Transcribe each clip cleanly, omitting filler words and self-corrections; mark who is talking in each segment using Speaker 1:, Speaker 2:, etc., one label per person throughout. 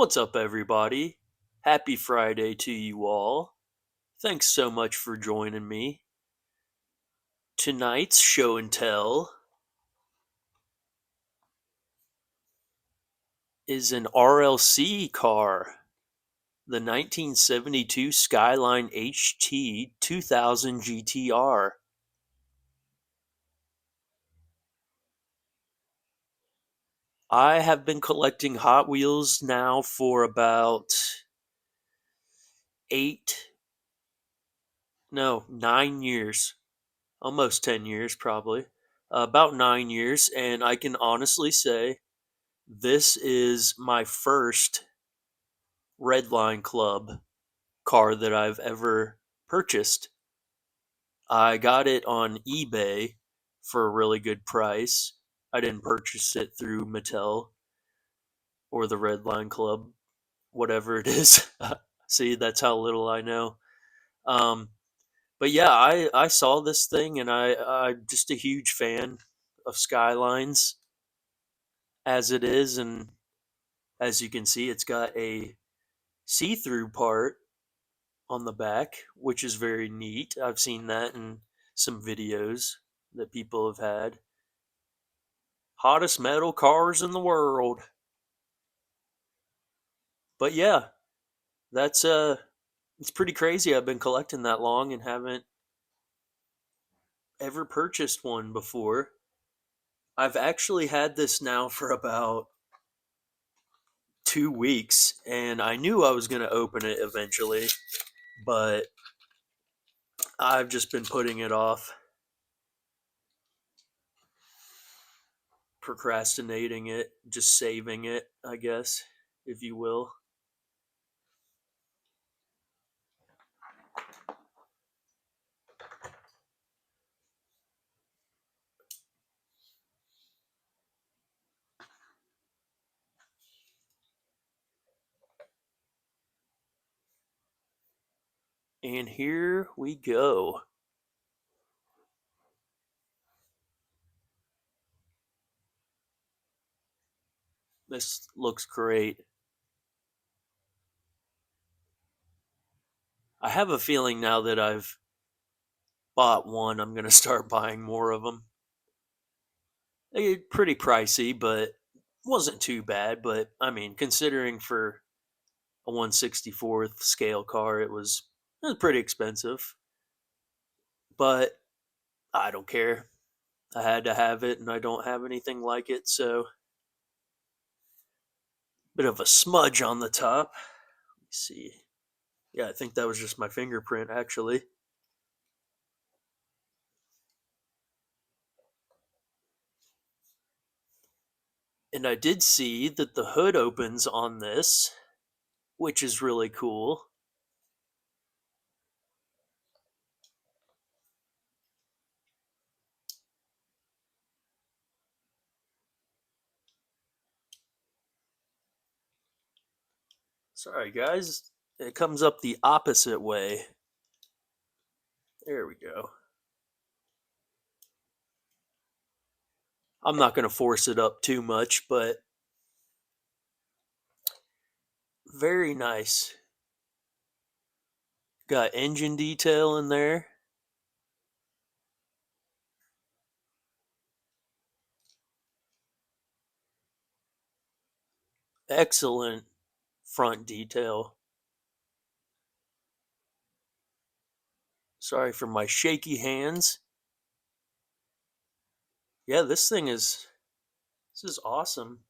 Speaker 1: What's up, everybody? Happy Friday to you all. Thanks so much for joining me. Tonight's show and tell is an RLC car, the 1972 Skyline H 2000 GT-R. I have been collecting Hot Wheels now for about 9 years. Almost 10 years, probably. About 9 years, and I can honestly say this is my first Redline Club car that I've ever purchased. I got it on eBay for a really good price. I didn't purchase it through Mattel or the Redline Club, whatever it is. See, that's how little I know. Um, but yeah, I saw this thing and I'm just a huge fan of Skylines as it is. And as you can see, it's got a see through part on the back, which is very neat. I've seen that in some videos that people have had. Hottest metal cars in the world. But yeah, that's it's pretty crazy. I've been collecting that long and haven't ever purchased one before. I've actually had this now for about 2 weeks, and I knew I was going to open it eventually, but I've just been putting it off, procrastinating it, just saving it, I guess, if you will. And here we go. This looks great. I have a feeling now that I've bought one, I'm going to start buying more of them. They're pretty pricey, but wasn't too bad. But I mean, considering for a 1/64th scale car, it was pretty expensive. But I don't care. I had to have it, and I don't have anything like it, so bit of a smudge on the top. Let me see. Yeah, I think that was just my fingerprint, actually. And I did see that the hood opens on this, which is really cool. Sorry, guys. It comes up the opposite way. There we go. I'm not going to force it up too much, but very nice. Got engine detail in there. Excellent front detail. Sorry for my shaky hands. Yeah, this is awesome.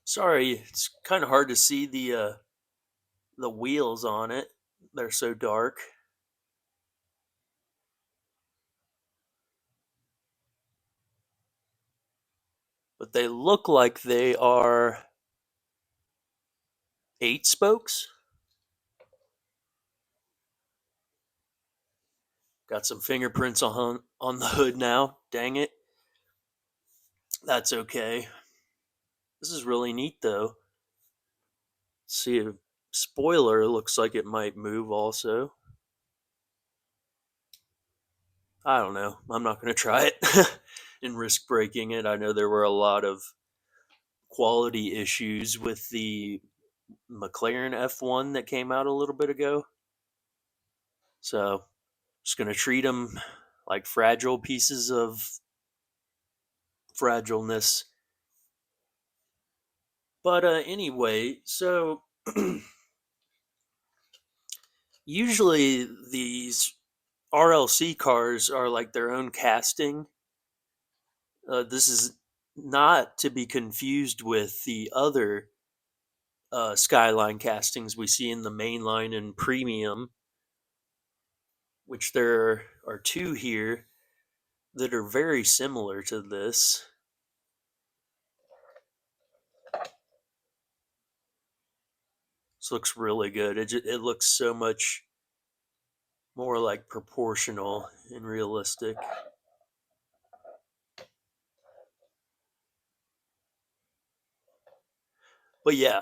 Speaker 1: Sorry, it's kind of hard to see the wheels on it. They're so dark. But they look like they are 8 spokes. Got some fingerprints on the hood now. Dang it. That's okay. This is really neat though. See, a spoiler looks like it might move also. I don't know. I'm not going to try it. and risk breaking it. I know there were a lot of quality issues with the McLaren F1 that came out a little bit ago. So, just going to treat them like fragile pieces of fragileness. But anyway, so usually these RLC cars are like their own casting. This is not to be confused with the other Skyline castings we see in the mainline and premium, which there are two here that are very similar to this. This looks really good. It looks so much more like proportional and realistic. But yeah,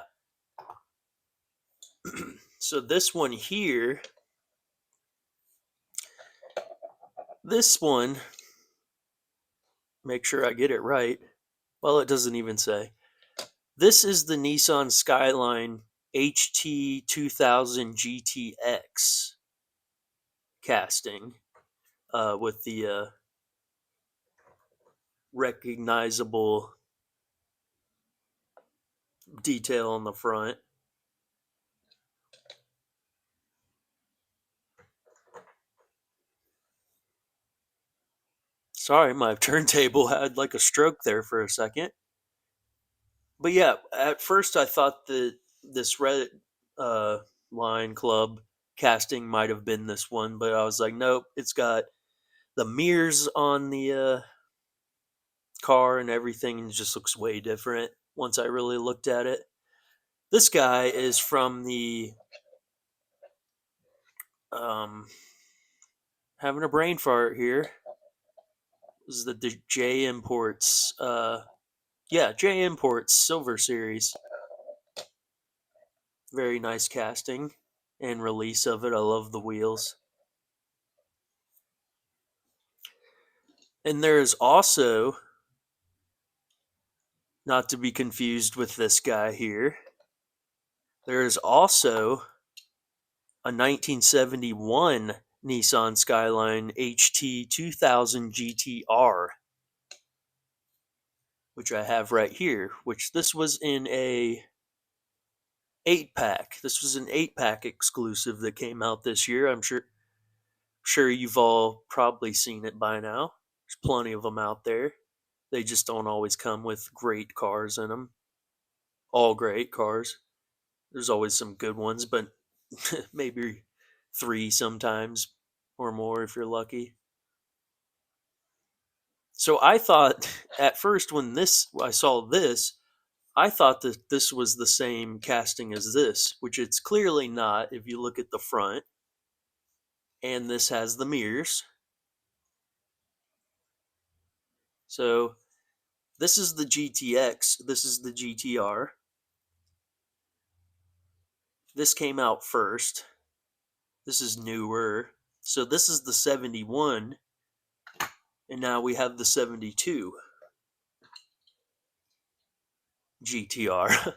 Speaker 1: so this one here, this one, make sure I get it right. Well, it doesn't even say. This is the Nissan Skyline HT 2000 GTX casting with the recognizable detail on the front. Sorry, my turntable had like a stroke there for a second. But yeah, at first I thought that this red line club casting might have been this one, but I was like, nope, it's got the mirrors on the car and everything, and it just looks way different once I really looked at it. This guy is from the having a brain fart here. This is the J Imports. Yeah, J Imports Silver Series. Very nice casting and release of it. I love the wheels. And there's also, not to be confused with this guy here, there is also a 1971 Nissan Skyline HT 2000 GT-R, which I have right here, which this was in a 8-pack. This was an 8-pack exclusive that came out this year. I'm sure you've all probably seen it by now. There's plenty of them out there. They just don't always come with great cars in them. All great cars. There's always some good ones, but maybe 3 sometimes or more if you're lucky. So I thought at first when I saw this, I thought that this was the same casting as this, which it's clearly not if you look at the front. And this has the mirrors. So this is the GTX, this is the GTR. This came out first. This is newer. So this is the 71, and now we have the 72 GTR. A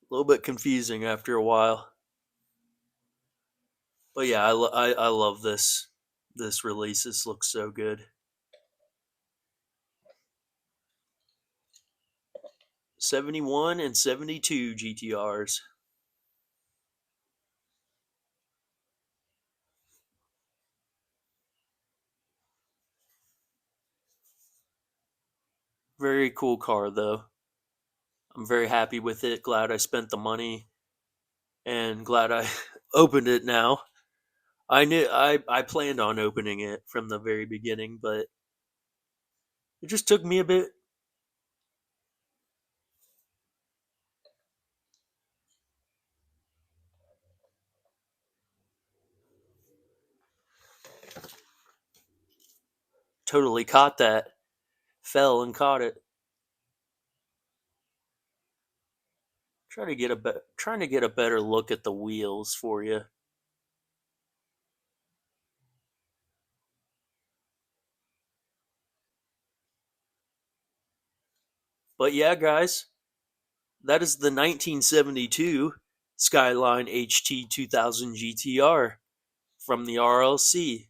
Speaker 1: little bit confusing after a while. But yeah, I love this release. This looks so good. 71 and 72 GTRs. Very cool car though. I'm very happy with it. Glad I spent the money and glad I opened it now. I planned on opening it from the very beginning, but it just took me a bit. Totally caught that. Fell and caught it. Trying to get a better look at the wheels for you. But yeah, guys, that is the 1972 Skyline HT 2000 GTR from the RLC.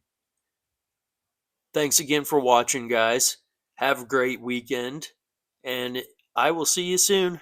Speaker 1: Thanks again for watching, guys. Have a great weekend, and I will see you soon.